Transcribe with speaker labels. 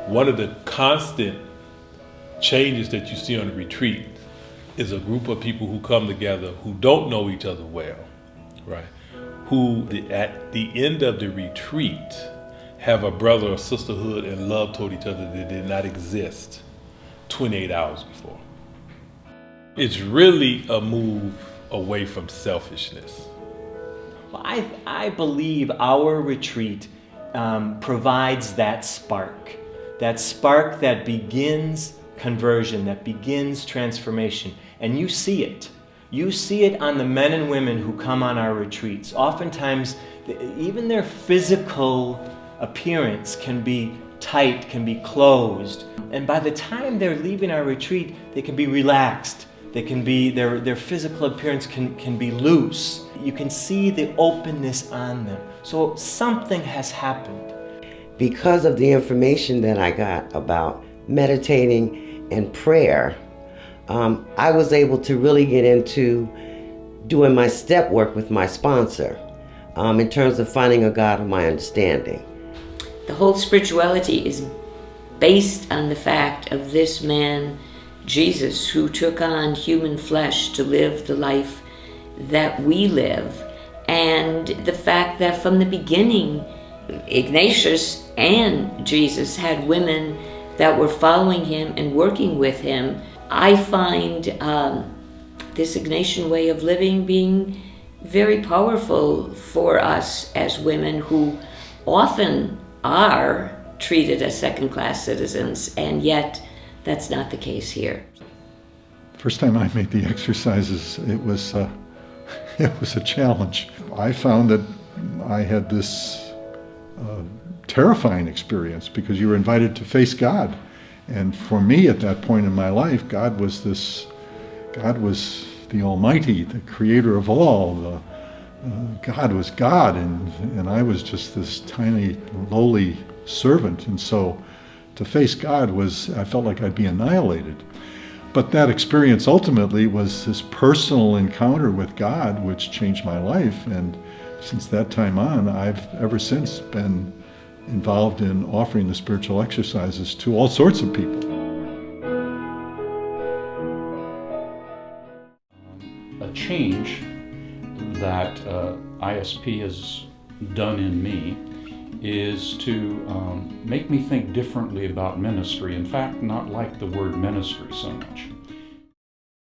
Speaker 1: One of the constant changes that you see on the retreat is a group of people who come together who don't know each other well, right? Who at the end of the retreat have a brother or sisterhood and love toward each other that did not exist 28 hours before. It's really a move away from selfishness.
Speaker 2: Well, I believe our retreat provides that spark that begins conversion, that begins transformation. And you see it. You see it on the men and women who come on our retreats. Oftentimes, even their physical appearance can be tight, can be closed. And by the time they're leaving our retreat, they can be relaxed. They can be, their physical appearance can be loose. You can see the openness on them. So something has happened.
Speaker 3: Because of the information that I got about meditating and prayer, I was able to really get into doing my step work with my sponsor in terms of finding a God of my understanding.
Speaker 4: The whole spirituality is based on the fact of this man, Jesus, who took on human flesh to live the life that we live, and the fact that from the beginning, Ignatius and Jesus had women that were following him and working with him. I find this Ignatian way of living being very powerful for us as women who often are treated as second-class citizens, and yet that's not the case here.
Speaker 5: First time I made the exercises, it was a challenge. I found that I had this terrifying experience because you were invited to face God. And for me at that point in my life, God was the Almighty, the creator of all. God was God, and I was just this tiny, lowly servant. And so to face God I felt like I'd be annihilated. But that experience ultimately was this personal encounter with God, which changed my life. And since that time on, I've ever since been involved in offering the spiritual exercises to all sorts of people.
Speaker 6: A change that ISP has done in me is to make me think differently about ministry. In fact, not like the word ministry so much.